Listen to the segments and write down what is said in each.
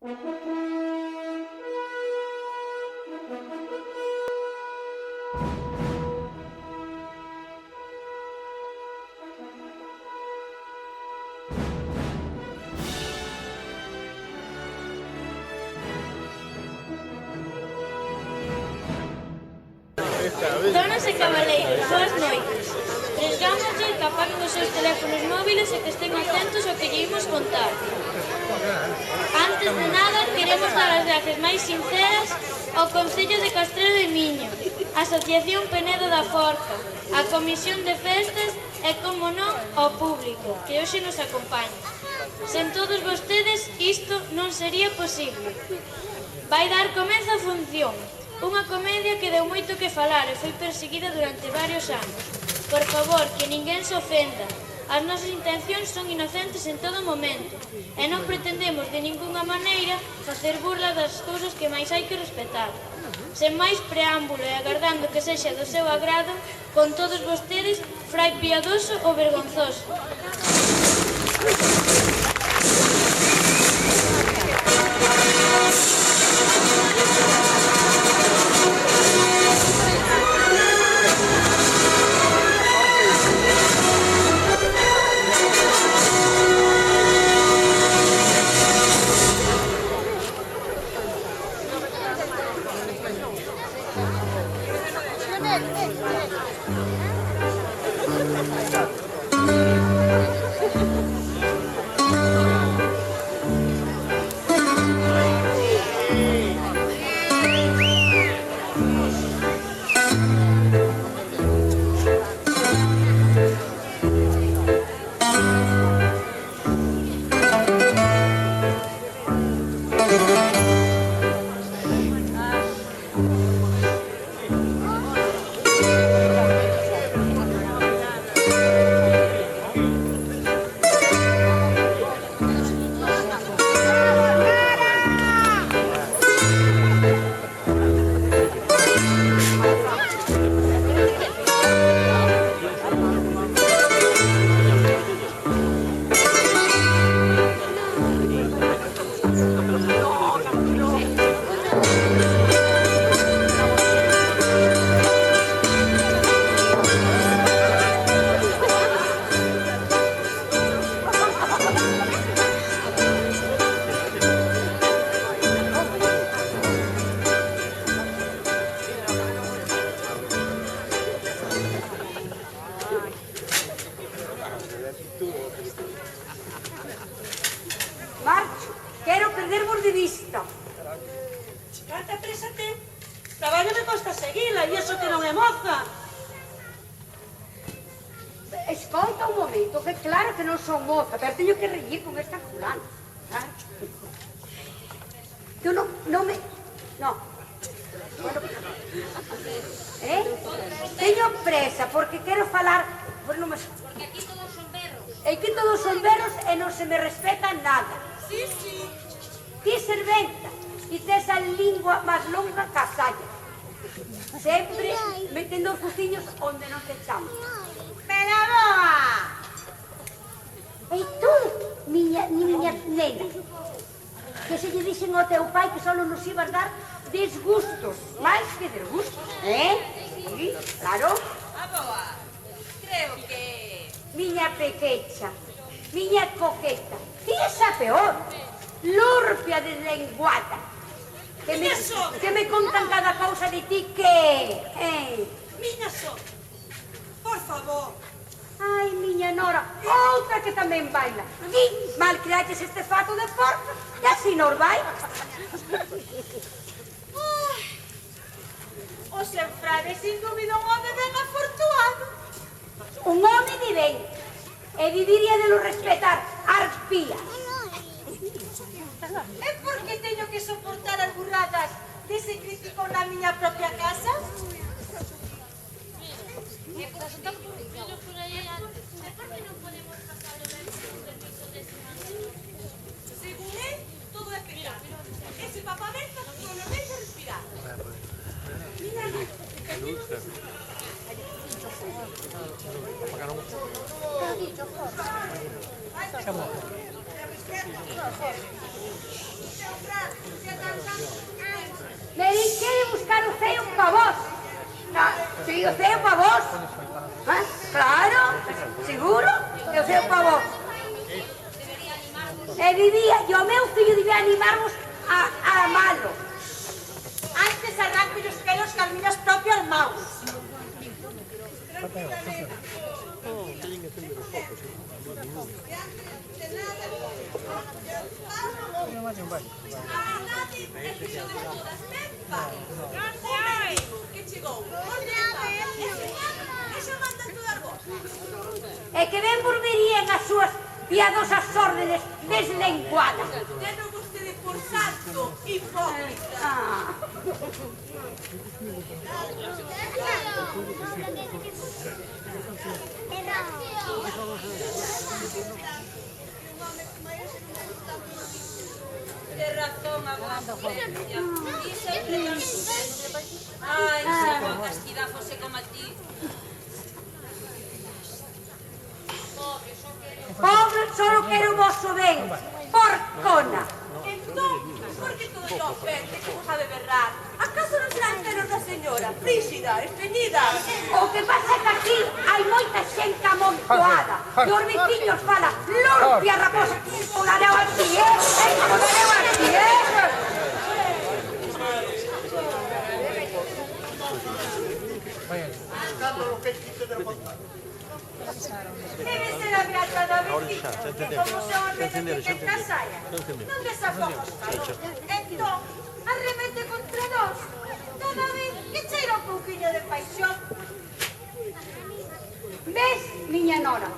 Donas e cabaleiros, boas noites. Presgámoslle que apaguen os seus teléfonos móviles e que estén atentos ao que lle imos contar. Antes de nada, queremos dar as gracias máis sinceras ao Concello de Castrelo de Miño, a Asociación Penedo da Forca, a Comisión de Festas e, como non, ao público, que hoxe nos acompaña. Sen todos vostedes, isto non sería posible. Vai dar comezo a función. Unha comedia que deu moito que falar e foi perseguida durante varios anos. Por favor, que ninguén se ofenda. As nosas intencións son inocentes en todo momento e non pretendemos de ningunha maneira facer burla das cousas que máis hai que respetar. Sen máis preámbulo e agardando que sexa do seu agrado, con todos vostedes, Frai Piadoso o Vergonzoso. Marcho, quero perdervos de vista. Canta, présate. Traballo me costa seguila, e iso que non é moza. Escoita un momento, que claro que non son moza, pero teño que reír con esta fulana. Tú non me... No. Bueno, teño presa, porque quero falar... Pues non me... Porque aquí todos son berros. E que todos son berros e non se me respeta nada. Sí, sí. Ti serventa, e tes a lingua máis longa que a saya. Sempre metendo os fuciños onde non te chamo. Pero boa! E tú, miña nena, que se lle dixen ao teu pai que só nos ibas dar desgustos, máis que desgustos, Sí, claro. A boa, creo que... Miña pequecha, miña coqueta, ti esa peor, lurpia deslenguada, que me contan cada cousa de ti que... Miña son, por favor. Ai, miña nora, outra que tamén baila. Ti, mal creaches este fato de porco, e así nos vai. O Senfrade, sin dúbida, un home ben afortuado. Un home de ben, e viviría de lo respetar, arpía. É porque teño que soportar as burradas dese crítico na miña propia casa? E como son tan publicados por aí antes, por que non podemos pasar o permiso dese maneiro? Según él, todo é pecado. Ese papamento non nos deixa respirar. Mira, o ceo pa vos. Claro, seguro, que o ceo pa vos. E o meu fillo debía animarvos a amalo. Antes arranco os pelos que as miñas propias maus. Que chegou? Esa manda todas vos. E que ben volverían as súas piadosas órdenes deslenguadas. Teno vostede por santo hipócrita. De razón, hablando. Ai, se con castidad fose como a ti. Pobre, solo quero o vosso ben. Porcona. Entón, por que todo yo ofende que vos ha de berrar? Acaso non serán celos da señora? Frígida, estreñida. O que pasa é que aquí hai moita xente amontoada. E os veciños falan, lurpia raposa. O dareu aquí, o dareu aquí, Debe ser a beata da vecina, que como se ordena que te casaia. Non desafogos calor. Entón, arremete contra nós. Cada vez que cheira un pouquiño de paixón. Ves, miña nora?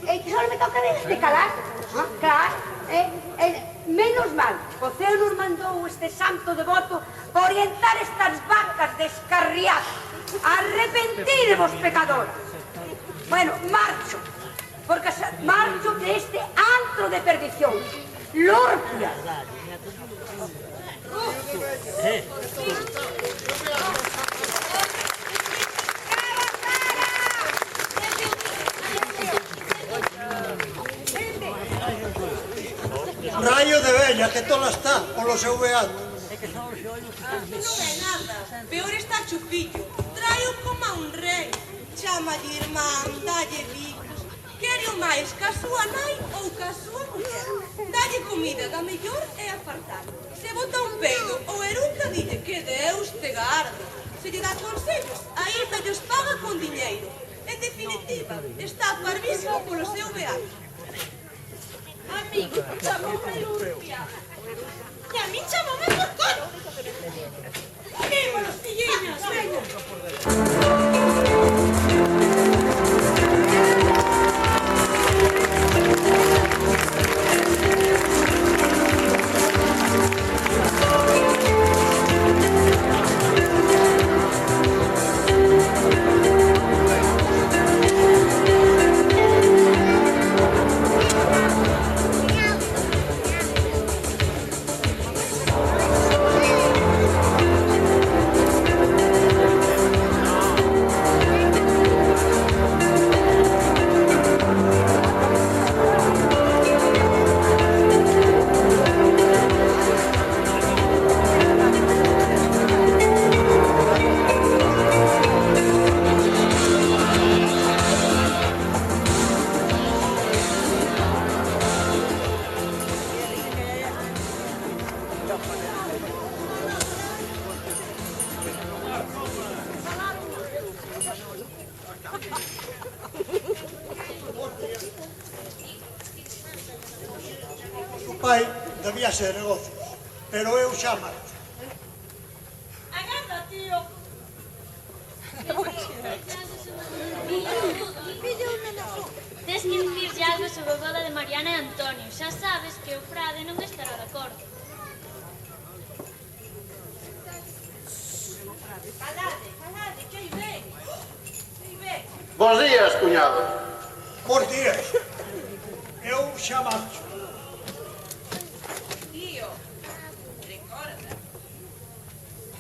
Que só me toca de calar. Claro. Menos mal, o ceo nos mandou este santo devoto para orientar estas vacas descarriadas. Arrepentidevos, pecadores. Bueno, marcho, porque marcho de este antro de perdición. Lurpia. Rayo de bella, que tola está, polo seu beato. Non é nada. Peor está Chupillo. Traio como a un rei. Chámalle irmán, dalle bicos. Quere o máis ca súa nai ou ca súa muller. Dalle comida da mellor e a fartar. Se bota un peido ou eruca, dille que Deus te garde. Se lle dá consellos, aínda llos paga con diñeiro. En definitiva, está parvísimo polo seu beato. Amigo, chamoume Lurpia. E a mí chamoume Porcona. Vímonos, filliñas, venga. Pai, debía ser negocios, pero eu xa marcho. Agarda, tío. Tes que dicirlle algo sobre a boda de Mariana e Antonio. Xa sabes que o frade non estará de acordo. Calade, que aí ven. Bos días, cuñado. Bos días. Eu xa marcho. Tío, recorda.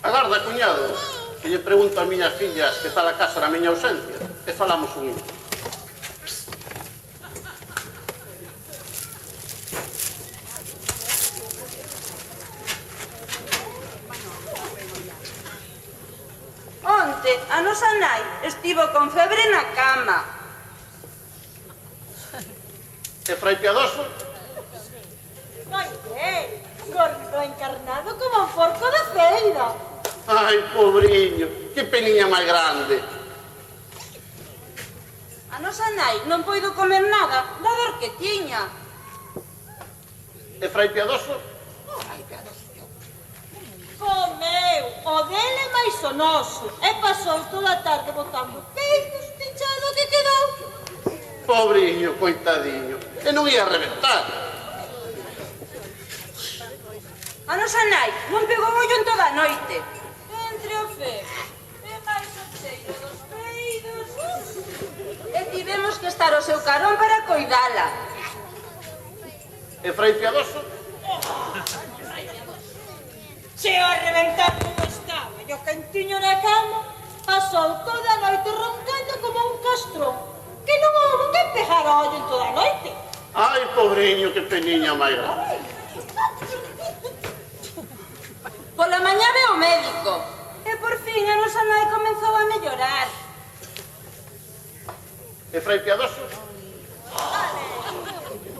Agarda, cuñado, que lle pregunto ás miñas fillas que tal a casa na miña ausencia, e falamos un hino. A nosa nai estivo con febre na cama. E Frai Piadoso? Ai, gordo encarnado como un forco de feira. Ai, pobriño, que peniña máis grande. A nosa nai non poido comer nada da dor que tiña. E Frai Piadoso? Comeu o dele máis o noso e pasou toda a tarde botando peitos, pinchado que quedou. Pobriño, coitadiño. E non ia reventar. A nosa nai non pegou ollo en toda a noite. Entre o febre e máis o cheiro dos peidos. E tivemos que estar ao seu carón para coidala. E Frai Piadoso? Cheo a reventar como estaba e o quentiño na cama pasou toda a noite roncando como un castrón que non houve que pegar ollo en toda a noite. Ai, pobriño, que peniña máis grande. Pola mañá veo o médico e por fin a nosa nai comezou a mellorar. E Frai Piadoso?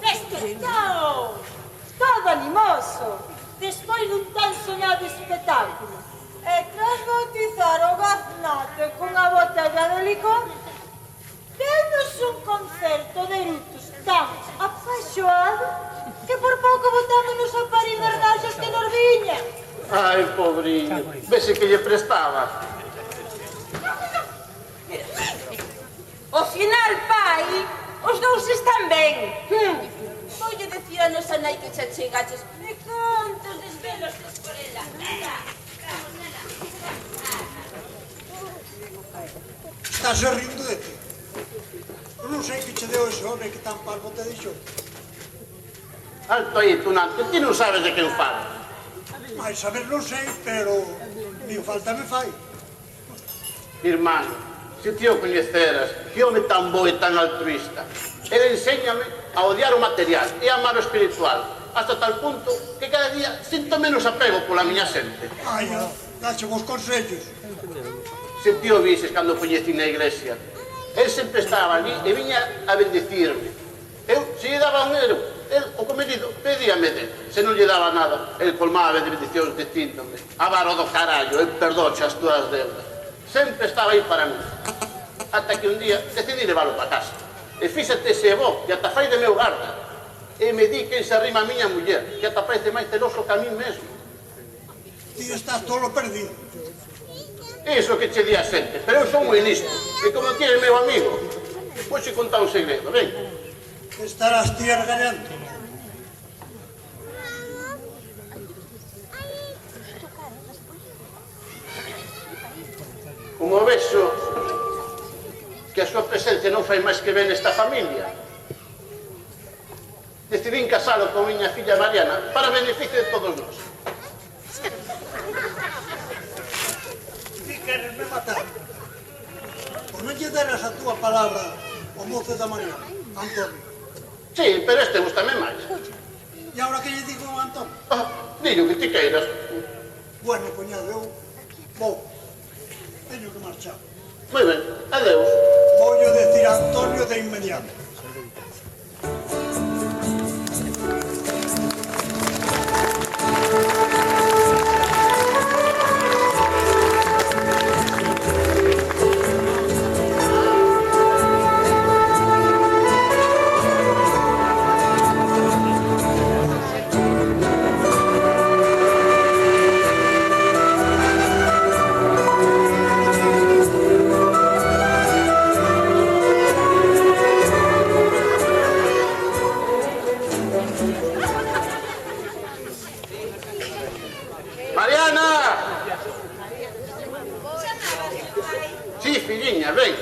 Despertou! Todo animoso despois dun tan soñado espectáculo. E tras bautizar o gaznate cunha botella de licor, denos un concerto de erutos tan apaixoado que por pouco botámonos a parir das gaxas que nos viñan. Ai, pobriño, vese que lle prestaba. Ao final, pai, os dous están ben. Voulle dicir a nosa nai que xa chegaches e cantos desvelos tes por ela. Vamos, nena. Estás rindo de ti. Eu non sei que che deu ese home que tan parvo te dixo. Alto aí, tunante, ti non sabes de quen fala. Mais saber non sei, pero nin falta me fai. Irmán, se ti o coñeceras, que home tan bo e tan altruista. Ele enséñame a odiar o material e a amar o espiritual, hasta tal punto que cada día sinto menos apego pola miña xente. Ai, dache vos consellos. Se ti o vises cando o coñeci na iglesia, el sempre estaba ali e viña a bendicirme. Eu, se lle daba un euro, el, o comedido, pedíame dele. Se non lle daba nada, el colmaba de bendicións dicíndome: avaro do carallo, el perdoche as túas deudas. Sempre estaba aí para mí. Ata que un día decidí leválo para casa. E fíxate se é bo, que ata fai de meu garda. E me di que se arrima a miña muller, que ata parece máis celoso que a mí mesmo. Ti estás todo perdido. Iso que che di a xente, pero eu son moi listo. E como ti eres meu amigo, vou xe contar un segredo, ven. Estarás ti argallando. Como vexo que a súa presencia non fai máis que ben esta familia, decidín casalo con miña filla Mariana para beneficio de todos nós. Ti queres me matar. Por non lle deras a túa palabra ao mozo da Mariana, Antonio. Sí, pero este gustame máis. E agora que lle digo a Antonio? Dillo que ti queiras. Bueno, cuñado, eu vou. Teño que marchar. Moi ben, adeus. Voulle decir a Antonio de inmediato.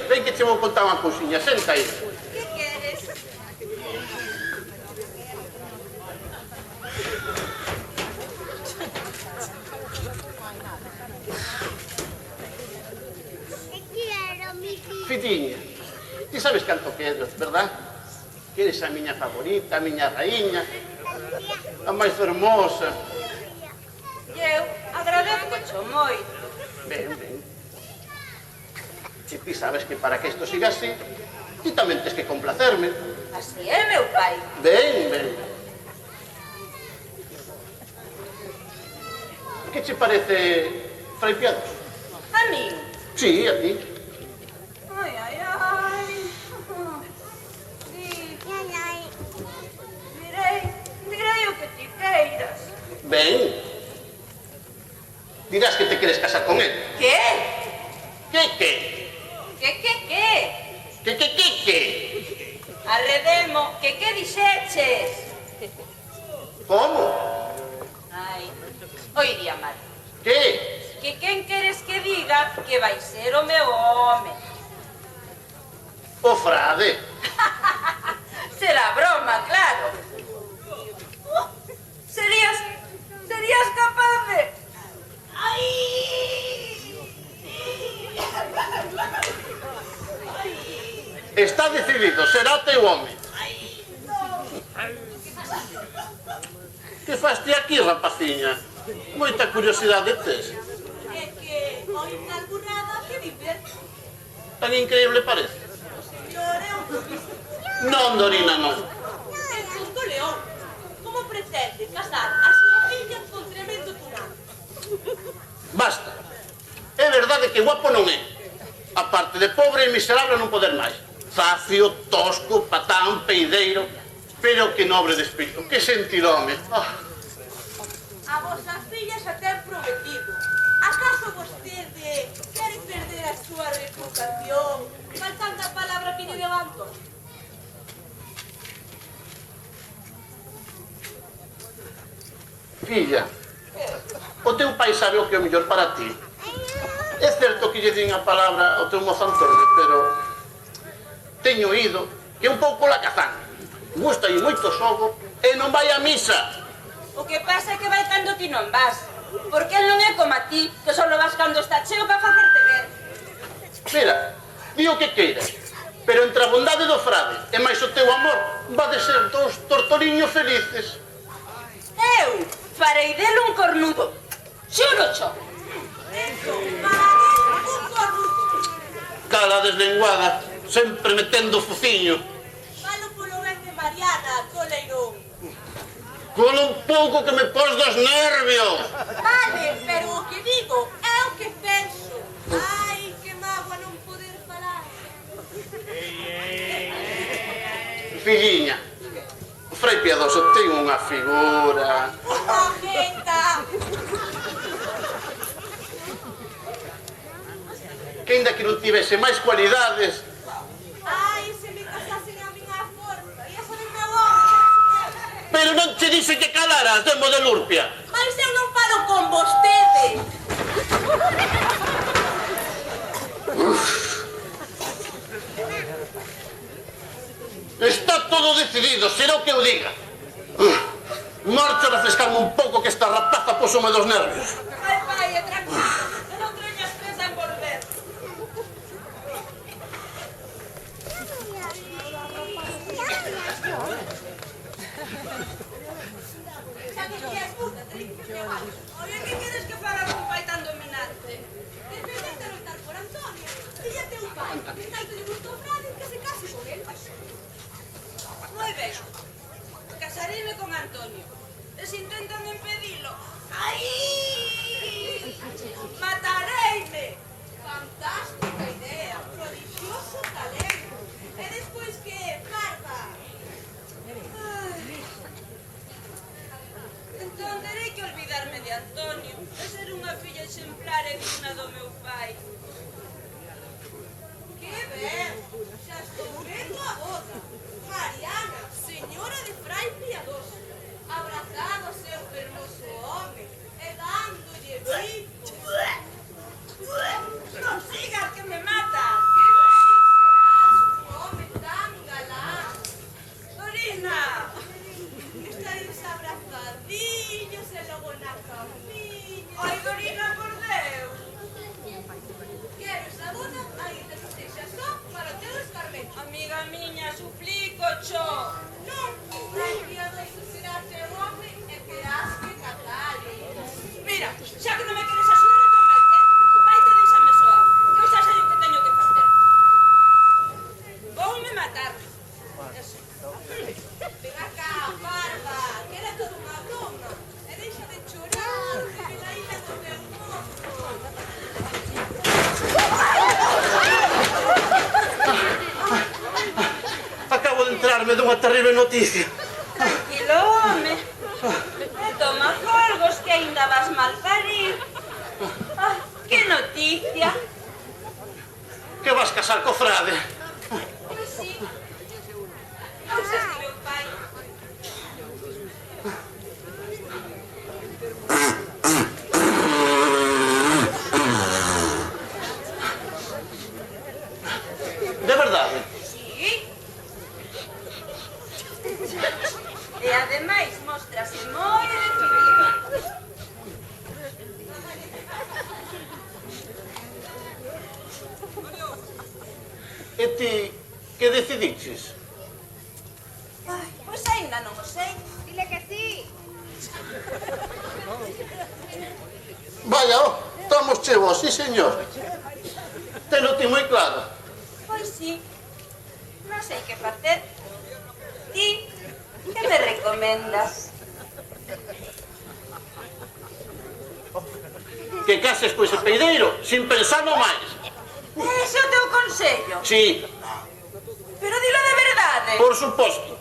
Ven que che vou contar unha cousiña, senta aí. Que queres? Fitiña, ti sabes canto quero, verdad? Que eres a miña favorita, a miña raíña, a máis fermosa. Eu agradezco moito. Ben, ben. E ti sabes que para que isto siga así, ti tamén tens que complacerme. Así é, meu pai. Ben, ben. Que che parece, Fray Piadoso? A mí. Sí, a ti. Ai, ai, ai. Direi o que ti queiras. Ben. Dirás que te queres casar con él. Que? Que? Que? Arredemo, que dixeches? Como? Ai, oiría mal. Que? Que quen queres que diga que vai ser o meu home? O frade. Será broma, claro. Serías capaz de... Ai! Está decidido, será o teu home. Que faz ti aquí, rapaciña? Moita curiosidade tes. É que oír alburrada que diver. Tan increíble parece. Señor, é un turista. Non, Dorina, non. El punto León. Como pretende casar a súa filla con tremendo turán? Basta. É verdade que guapo non é. A parte de pobre e miserable non poder máis. Facio, tosco, patán, peideiro. Pero que nobre de espírito, que sentirome. A vosa filla xa ten prometido. Acaso vostede quere perder a súa reputación faltando a palabra que lle levanto? Filla, o teu pai sabe o que é o mellor para ti. É certo que lle din a palabra ao teu mozo Antonio, pero teño oído que é un pouco lacazán. Gusta e moito xogo e non vai a misa. O que pasa é que vai cando ti non vas. Porque el non é como a ti, que só vas cando está cheo para facerte ver. Mira, di o que queiras, pero entre a bondade do frade e máis o teu amor, vade ser dous tortoriños felices. Eu farei dele un cornudo. Xuro cho. Eso, para ti, un cornudo. Cala deslenguada, sempre metendo o fuciño. Falo polo ben de Mariana, coleirón. Con un pouco que me pos dos nervios. Vale, pero o que digo é o que penso. Ai, que mágoa non poder falar. Filliña, o Frai Piadoso ten unha figura. Unha jeta. Que ainda que non tivese máis cualidades, Ai, se me casasen a miña forma. Ia ser o meu home. pero non che dice que calaras, demo de Lurpia. Mas eu non falo con vostede. Está todo decidido, será o que eu diga. Marcho a refrescarme un pouco que esta rapaza posome dos nervios. Ai, pai, é tranquilo. Non teñas presa en volver. Xa que ti és puta, tenéis que pegar. Oye, que queres que faga con pai tan dominante? Depende de lutar por Antonio. Fíllate un pai. Que tanto lle gustou Frade que se case con él. Moi ben. Casareime con Antonio. E se intentan impedilo, ¡ai! Matareime. Fantástica idea. Prodigioso talento. E despois que, Barba? Entón terei que olvidarme de Antonio e ser unha filla exemplar e digna do meu pai. Que ben. Xa estou vendo a boda. Mariana, señora de Frai Piadoso, abrazado ao seu fermoso home e dándolle bicos. Non sigas que me mata. Que ben, un home tan galán. Dorina. Estaréis abrazadillos e logo na camiña. Ai, Dorina, por Deus. Quero esa boda, aínda que sexa só para o teu escarmento. Amiga miña, suplico, cho. Non, Frai Piadoso será teu home e terás que catale. Mira, xa que non me queres axudar, entón vaite. Vaite, déixame soa. Que eu xa sei o que teño que facer. terrible noticia. Tranquilo, home. E toma folgos que ainda vas mal parir. Ah, que noticia. Que vas casar co frade. Pois sí. Cousas que meu pai. De verdade? Sí. E ademais mostrase moi decidida. E ti, que decidiches? Ai, pois ainda non o sei. Dile que sí. Vaya, estamos chevos, sí, señor. Teno ti moi claro. Pois sí. Non sei que facer. Ti, que me recomendas? Que cases co ese peideiro, sin pensar no máis. Ese é o teu consello. Sí, Pero dilo de verdade. por suposto.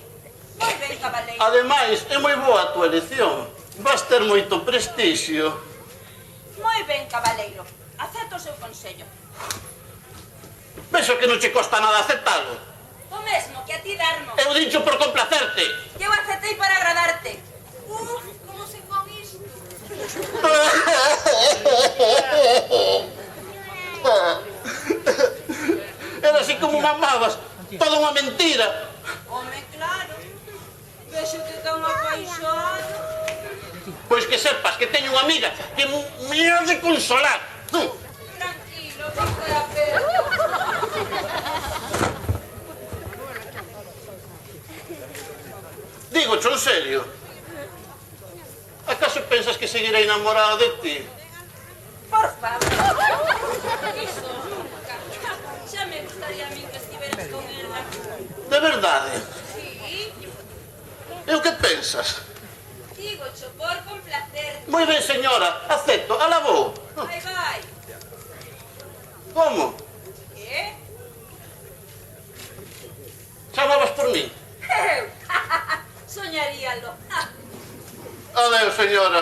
Moi ben, cabaleiro. Ademais, é moi boa a tua elección. Vas ter moito prestixio. Moi ben, cabaleiro. Acepto o seu consello. Vexo que non che costa nada aceptalo. O mesmo que a ti darmo. Eu dicho por complacerte. Que eu aceptei para agradarte. Como se con isto? Era así como mamabas. Toda unha mentira. Home, claro. Vexo que tan apaixonado. Pois que sepas que teño unha amiga que me ha de consolar. Tranquilo, fica a pena. Digo, en serio. Acaso pensas que seguirei enamorado de ti? Por favor. Iso nunca. Xa me gustaría a mí que estiveras con ela. De verdade? Sí. E o que pensas? Digo, cho por complacerte. Moi ben, señora, acepto, alá vou. Vai, vai. Como? Que? Chamabas por mí? Eu? Soñaríalo. Adeus, señora.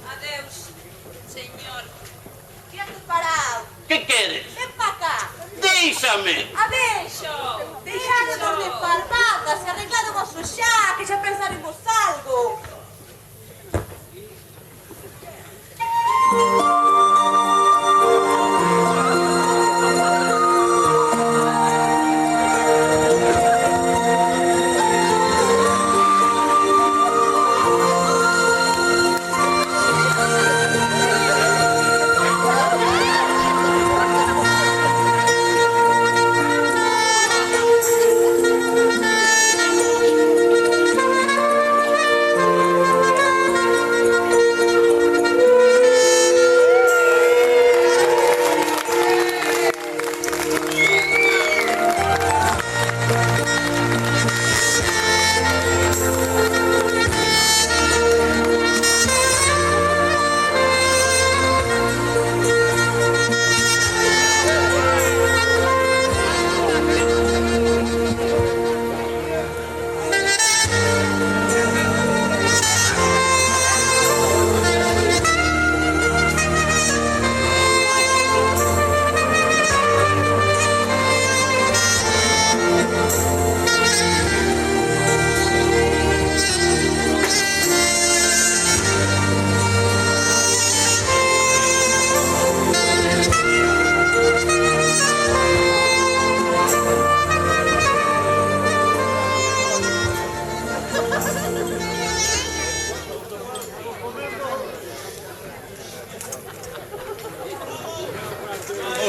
Adeus, señor. Quieto parado. Que queres? Ven pa cá. Déixame. Adeixo. Deixade de dormir palmadas e arreglado vosso xa, que xa pensaremos algo.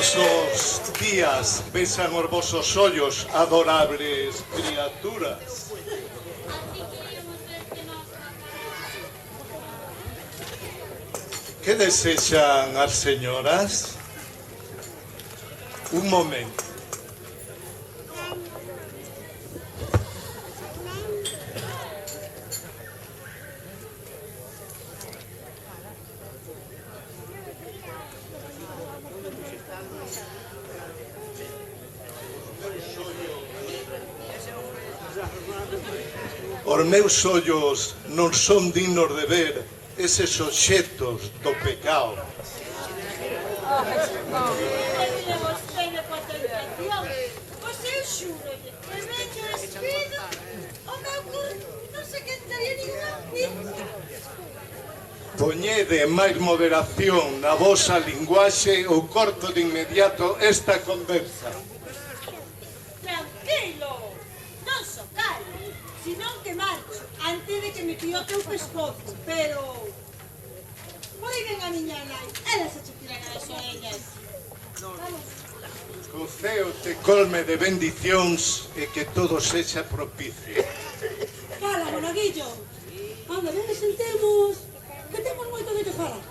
Hermosos días besan hermosos ollos, adorables criaturas. ¿Qué desechan las señoras? Un momento. Os meus ollos non son dignos de ver eses obxetos do pecado. Mire vostede coa tentación. Pois eu xúrolle que veño espido o meu corpo non se quentaría ninguna pizza. Poñede máis moderación na vosa linguaxe ou corto de inmediato esta conversa. Tranquilo, non so cal, senón que marcho antes de que me piote o pescozo, pero... Oigan a miña nai, elas se chupirán as orellas. Vamos. O ceo te colme de bendicións e que todo sexa propicio. Fala, monaguillo. Anda, ven, sentemos, que temos moito de que falar.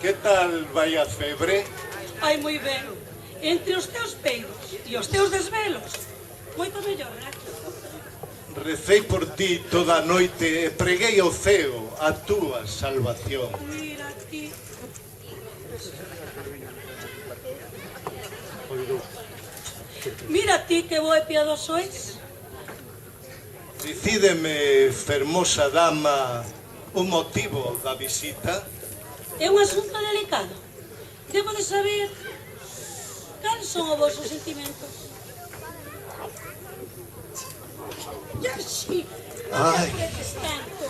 Que tal vai a febre? Ai, moi ben. Entre os teus peidos e os teus desvelos, moito mellor, né? Recei por ti toda a noite e preguei ao ceo a túa salvación. Mira ti. Mira ti que bo e piadoso és. Dicídeme, fermosa dama, o motivo da visita? É un asunto delicado. Debo de saber cales son os vosos sentimentos. Yaxi, Ai. tanto.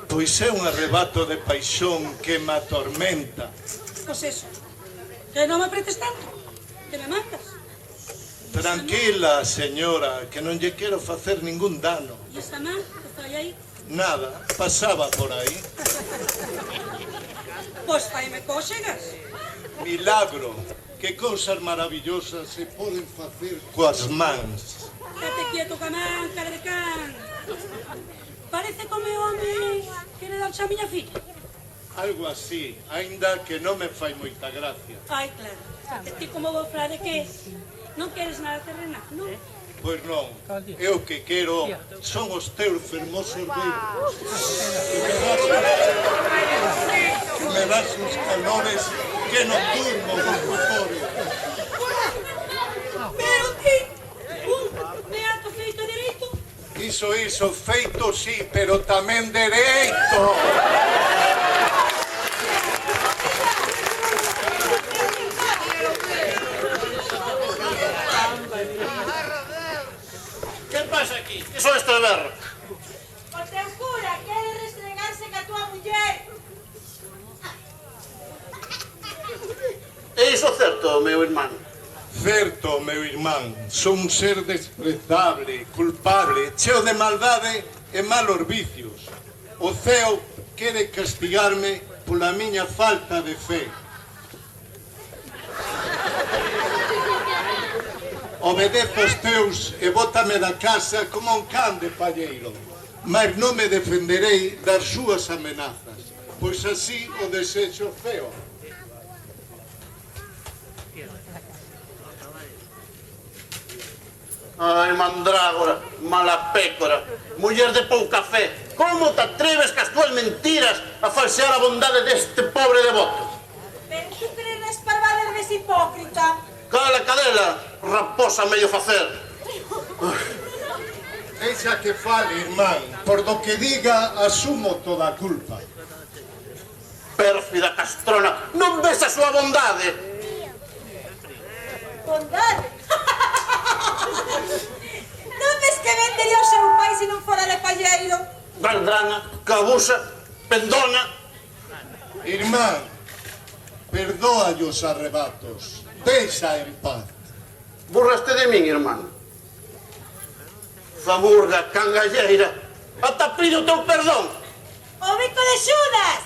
Pois é un arrebato de paixón que me atormenta. Pois eso, que non me apretes tanto, que me matas. Tranquila, señora, que non lle quero facer ningún dano. E esta man que fai aí, Nada, pasaba por aí. pois faime cóxegas. Milagro, que cousas maravillosas se poden facer coas mans. Date quieto, camán, cara de can. Parece como o home quere darse a miña filla. Algo así, aínda que non me fai moita gracia. Ai, claro. E ti como vou frade que és? Non queres nada terrenal, non? Pois non, eu que quero son os teus fermosos verbos. Que me das os calores que non durmo dos motores. Pero ti, un teatro feito dereito. Iso, feito sí, pero tamén dereito. Que pasa aquí? Que son este berro? O teu cura quere restregarse ca tua muller. É iso certo, meu irmán? Certo, meu irmán, son un ser desprezable, culpable, cheo de maldade e malos vicios. O ceo quere castigarme pola miña falta de fe. Obedezo os teus e bótame da casa como un can de palleiro, mas non me defenderei das súas amenazas, pois así o desexo feo. Ai, mandrágora, mala pécora, muller de pouca fe, como te atreves cas tuas mentiras a falsear a bondade deste pobre devoto? Pero tú crees nas parvadas dese hipócrita. Cala cadela, raposa medio facer. Deixa que fale, irmán, por do que diga asumo toda a culpa. Pérfida castrona, non ves a súa bondade? Bondade. Non ves que vendería o seu pai se non fora de palleiro? Galdrana, cabusa, pendona. Irmán, perdoa os arrebatos, deixa en paz. Burraste de min, irmán. Faburga, cangalleira, ata pido teu perdón. O bico de Xudas.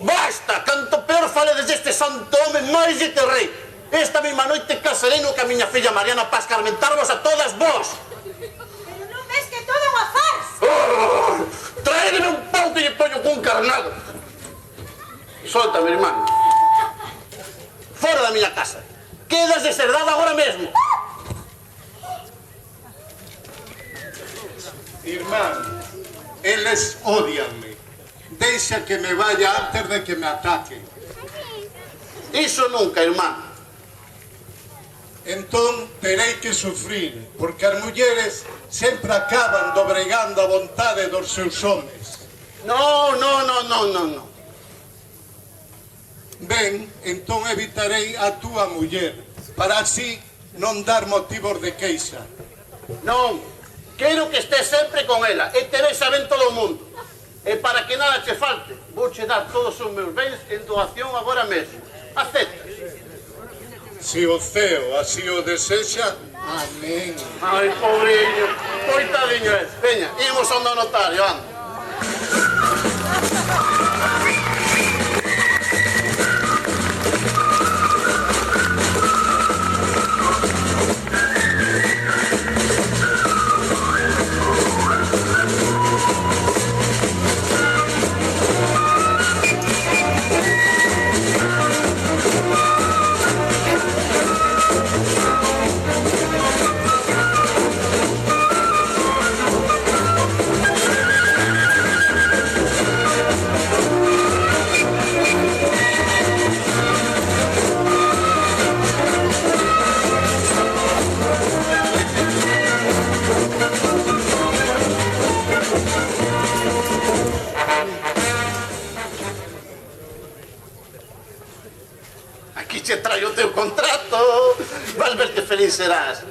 Basta, canto peor faledes deste santo home, máis lle que rei. Esta mesma noite casarei no que a miña filla Mariana para escarmentarvos a todas vos. Pero non ves que todo é unha farsa? Oh, traédeme un pau que lle poño cun carnado. Soltame, irmán. Fora da miña casa. Quedas deserdada agora mesmo. Irmán, eles odianme. Deixa que me vaya antes de que me ataque. Iso nunca, irmán. Entón terei que sufrir, porque as mulleres sempre acaban dobregando a vontade dos seus homes. No. Ben, entón evitarei a túa muller, para así non dar motivos de queixa. Non, quero que estés sempre con ela e Teresa ben todo o mundo. E para que nada che falte, vouche dar todos os meus bens en doación agora mesmo. Aceptas? Se o ceo así o desexa, amén. Ai, pobreño, coitadiño es. Veña, imos ao notario, anda. Aquí che traio o teu contrato. Vas ver que feliz serás.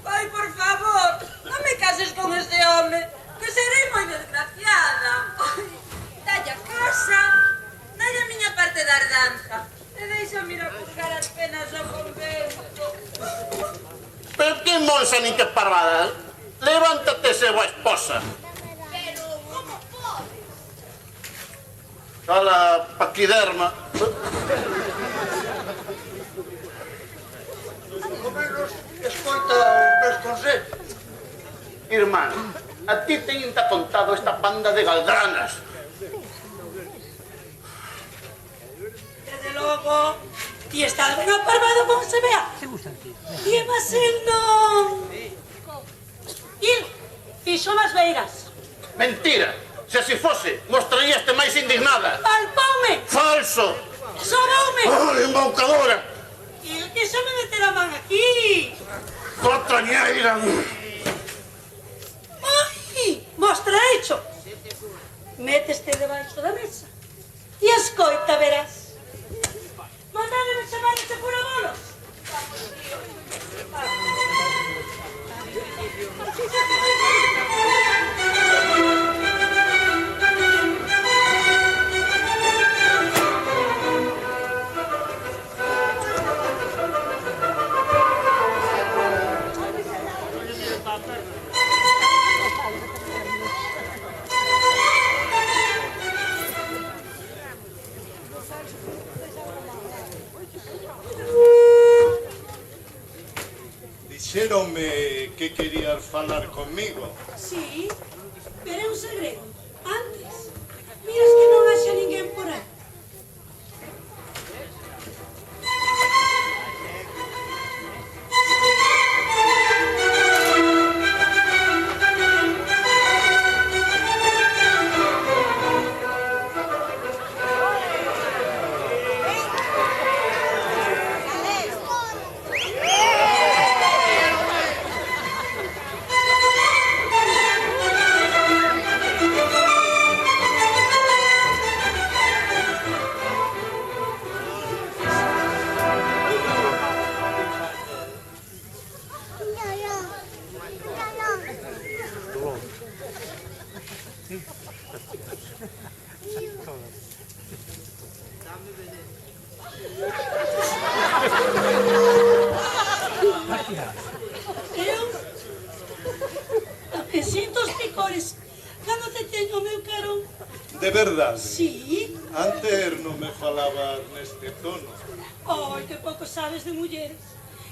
Ai, por favor, non me cases con este home, que serei moi desgraciada. Ai, dalle a casa, dalle a miña parte da herdanza, e deixa-me ir a buscar as penas ao convento. Pero que monsa nin que parvada. Levántate, se boa esposa. Pero, como pode? Cala, paquiderma. Ao menos escoita os meus consellos. Irmán, a ti te contado esta panda de galdranas. Desde logo, ti estás ben aparvado como se vea. E vas el non... Il, fixo nas beiras. Mentira. Se así fose, mostraríaste máis indignada. Palpoume, Falso. soboume. Ai, embaucadora. Il, que xa me meter a man aquí. Cotrañeira. Ai, mostra hecho. Méteste debaixo da mesa e escoita, verás. Mandádeme chamar este pura bolos. Dixéronme que querías falar conmigo. Sí, pero é un segredo. Antes, miras que non haxa ninguén por aí. Me sinto os picores cando te teño o meu carón. De verdade? Sí. Antes non me falabas neste tono. Ai, que pouco sabes de mulleres.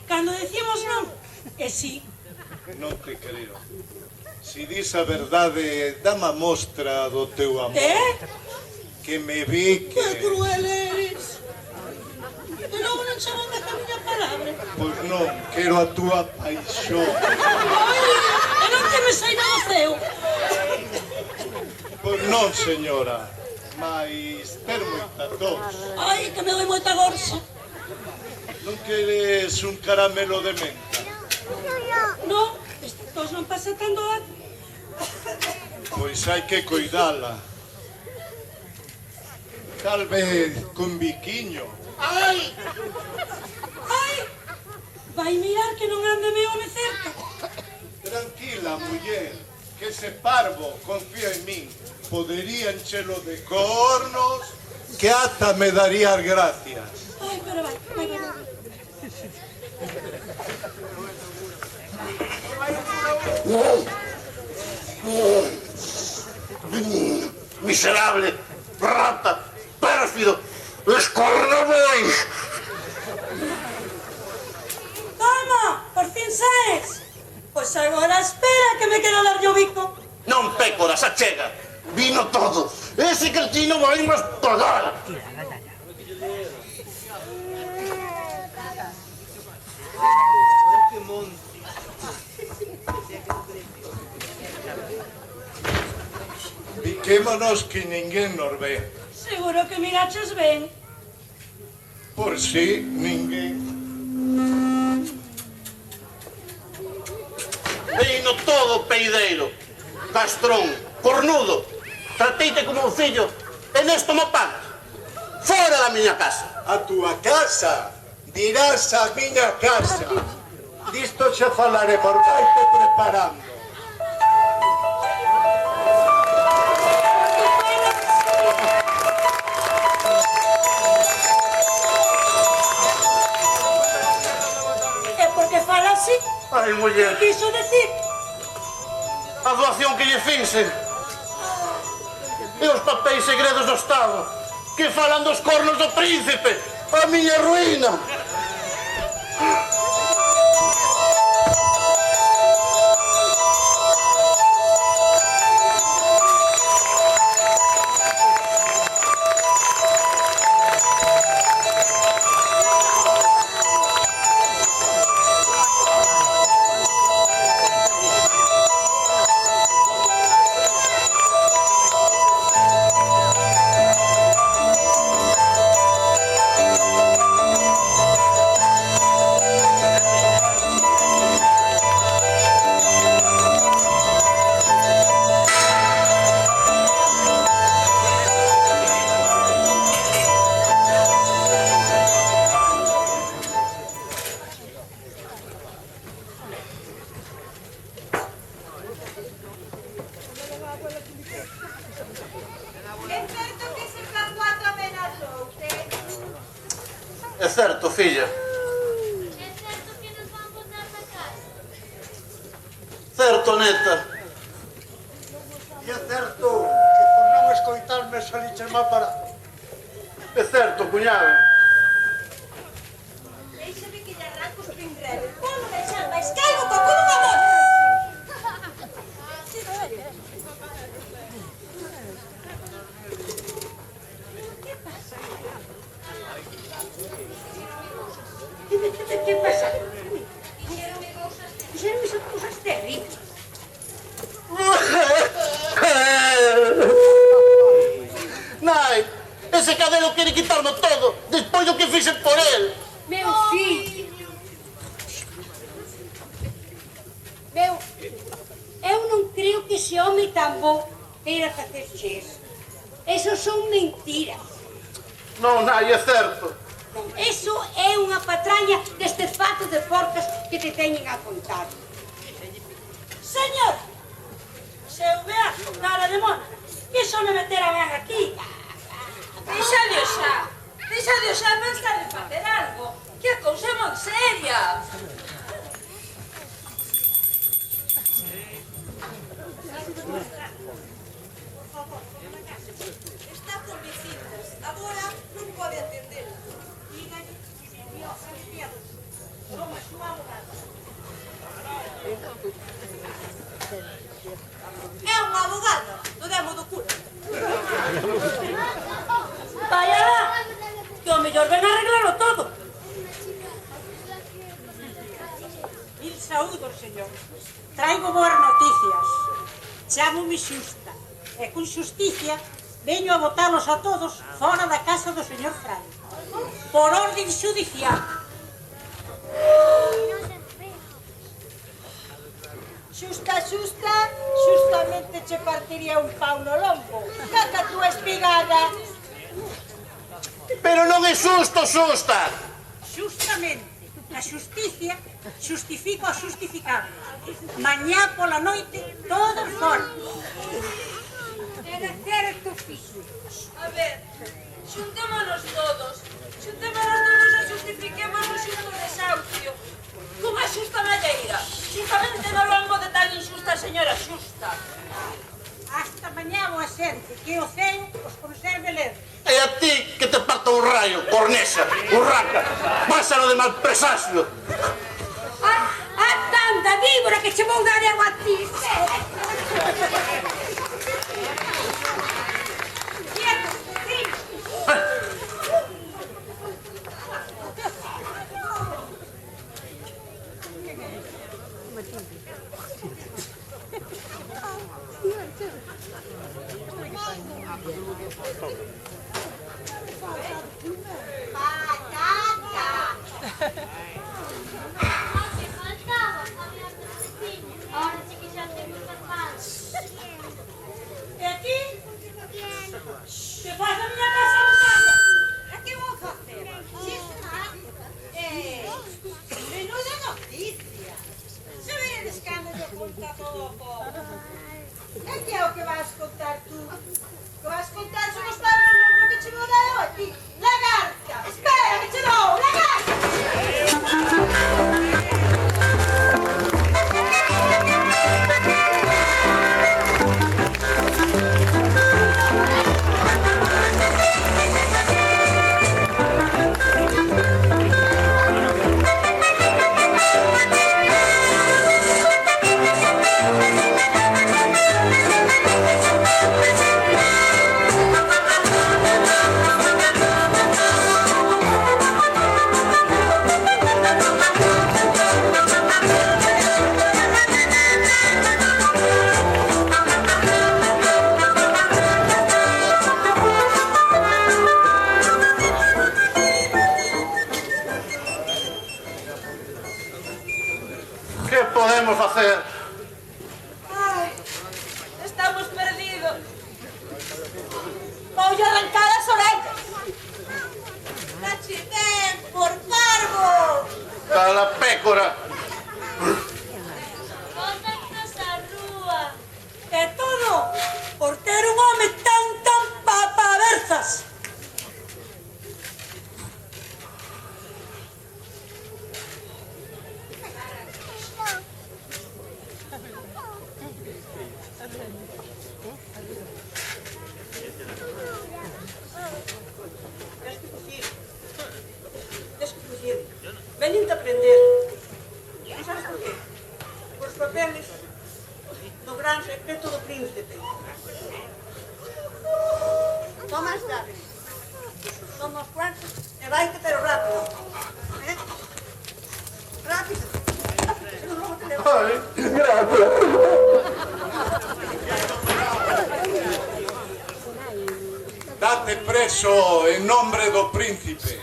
Cando decimos non, e sí. Non te creo. Si dis a verdade, dame a mostra do teu amor. Que? Que me vi que... Que cruel eres. E logo non chamando a miña parte. palabra. Pois non, quero a túa paixón. Ai, e non que me saído do ceo. Pois non, señora, mas ter moita tos. Ai, que me doi moita gorxa. Non queres un caramelo de menta? Non, esta tos non pasa tan doado. Pois hai que cuidala. Tal vez con biquiño. Ai! Ai! Vai mirar que non ande meu home cerca. Tranquila, muller, que ese parvo confía en min. Podería enchelo de cornos que ata me daría as gracias. Ai, pero vai. Miserable, rata, pérfido, escornabois. Toma, por fin saes. Pois agora espera que me quero darlle o bico. Non pécoras, achega. Vino todo. Ese cretino vai máis pagar. Biquémonos que ninguén nos ve. Seguro que miraches ben. Por si ninguén. Vino todo peideiro, castrón, cornudo. Trateite como un fillo e nesto me pagas. Fora da miña casa. A túa casa, dirás a miña casa. Disto xa falaremos, vaite preparando. É porque fala así. Ai, muller, Que quiso decir? a doación que lle finse. E os papéis segredos do Estado que falan dos cornos do príncipe. A miña ruína. É certo, filla. É certo que nos van botar da casa. Certo, neta. E é certo que por non escoitarme saliches má para... É certo, cuñado. Déixame que lle arranco os pinreles. Polo deixar máis calvo co cu dunha bola. Que pasa? Fixeronme esas cousas terribles. Nai, ese cadelo quere quitarme todo despois do que fixe por él. Meu fillo. Eu non creo que ese home tan bo queira facerche eso. Eso son mentiras. Non, nai, é certo. Eso é unha patraña destes fatos de porcas que te teñen a contar. Señor, se eu vea cara de mona, que só me metera ben aquí. Deixa xa pensar en facer algo, que a cousa é moi seria. Está con visitas, agora non pode atender. Dígalle que me envió a enviados. Somos súa abogada. É unha abogada do demo do culo. Vaya lá, que o mellor ven a arreglarlo todo. Saúdos, señor. Traigo boas noticias. Chámome xusta. E con xusticia veño a botalos a todos fora da casa do señor Fray. Por orden xudicial. Xusta, xustamente che partiría un pau no lombo. Caca a túa espigada. Pero non é xusto, xusta. Justamente, a xusticia xustifica o xustificable. Mañá pola noite, todos fora. Era certo, fixo. A ver, xuntémonos todos e xustifiquemos o xusto desahucio. Cunha xusta malleira, xustamente no lombo de tan injusta señora xusta. Hasta mañá boa xente, que o ceo os conserve ler. E a ti que te parta un rayo, cornesa, urraca, pásalo de mal presagio. A tanta víbora que che vou dar eu a ti. E aquí? Que faz a miña casa nada? A que vou facer? Menuda noticia. Sabedes que ando de conta pouco. E que é o que vas contar tú? Que vas contar son os pavos lombo que che vou dar eu a ti. Lagarta! Espera, que che dou! Lagarta! Que podemos facer? Ai, estamos perdidos. Voulle arrancar as orellas. Cachi ben, por parvo. Cala pécora. Bótanos á rúa. E todo por ter un home tan papaverzas. Desconocido. Venín a aprender. E sabes por qué? Por os papeles do gran secreto do príncipe. Toma as llaves. Toma os cuartos e vaite pero rápido. Rápido. Se non logo te levo. Ai, gracias. Date preso en nombre do príncipe.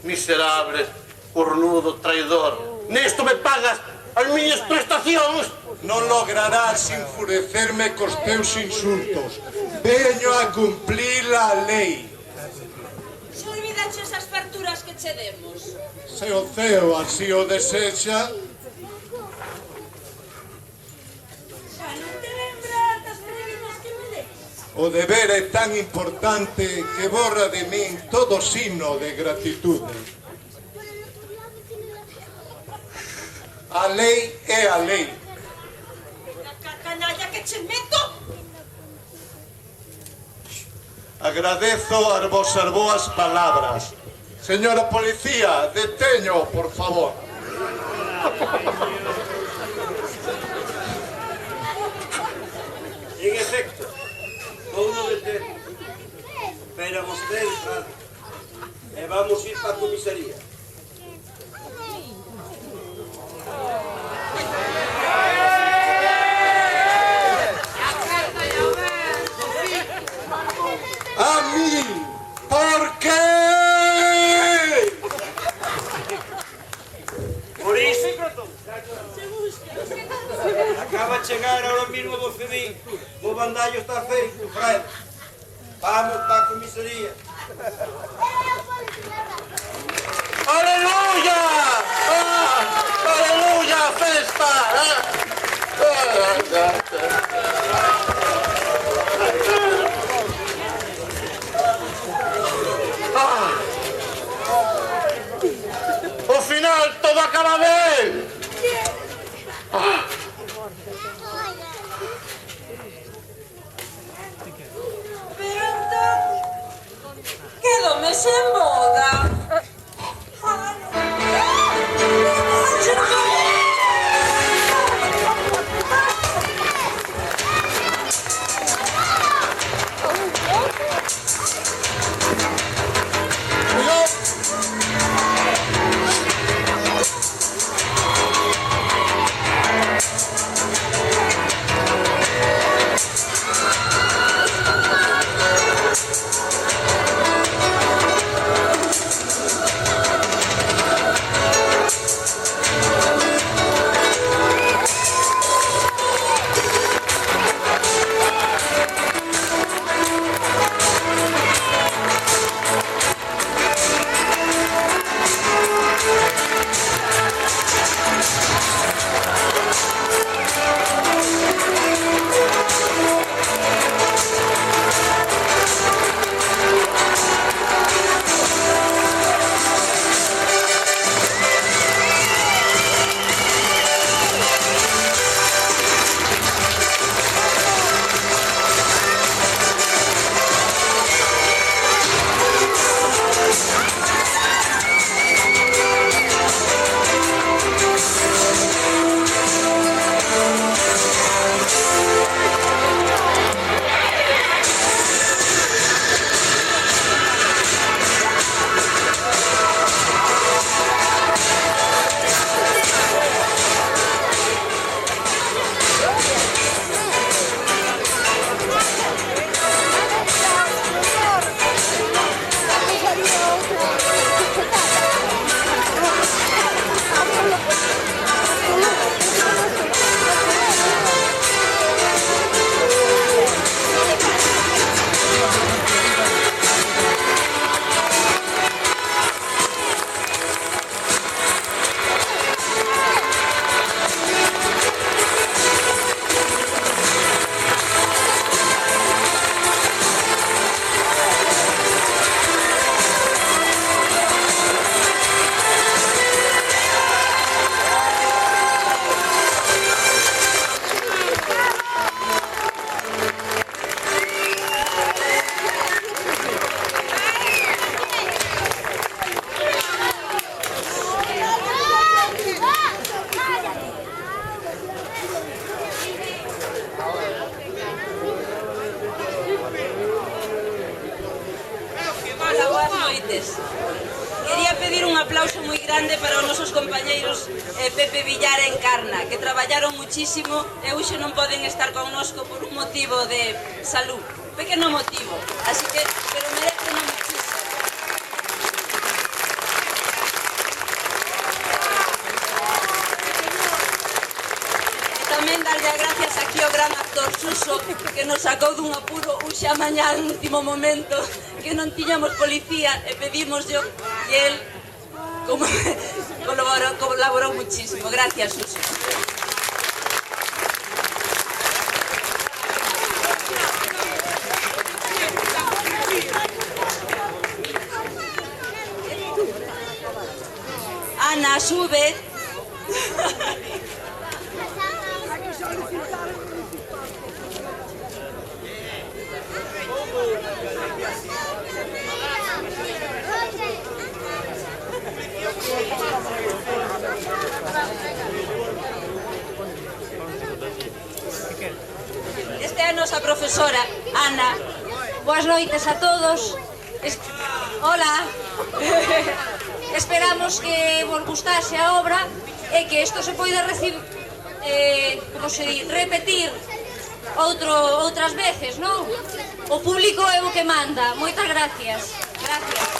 Miserable, cornudo, traidor. Nesto me pagas as miñas prestacións. Non lograrás enfurecerme cos teus insultos. Veño a cumplir a lei. Se olvidaches as farturas que che demos. Se o ceo así o desexa, Xa non te lembras das previnas que me des? o deber é tan importante que borra de min todo signo de gratitude. A lei é a lei. Canalla que che meto. Agradezo as vosas boas palabras. Señora policía, deteño, por favor. En efecto, vouno deter. Pero vostede sabe. E vamos ir para a comisaría. Acaba de chegar ahora mismo do Cedín. O bandallo está feito, Fred. Vamos para a comisaría. ¡Aleluya! ¡Aleluya! ¡Festa! Ao final todo acaba ben. Pero entón, quedome sen boda. Quería pedir un aplauso moi grande para os nosos compañeiros Pepe Villar e Encarna, que traballaron muchísimo e hoxe non poden estar connosco por un motivo de salud, pequeno motivo, así que, pero merecen muchísimo. Tamén darlle as gracias aquí ao gran actor Suso, que nos sacou dun apuro un xa mañá en último momento, que non tiñamos policía e pedimoslo, e el colaborou muchísimo. Gracias, Suso. Ana, sube. Esta é a nosa profesora, Ana. Boas noites a todos. Hola. Esperamos que vos gustase a obra e que isto se poida repetir outras veces, non? O público é o que manda. Moitas gracias. Gracias.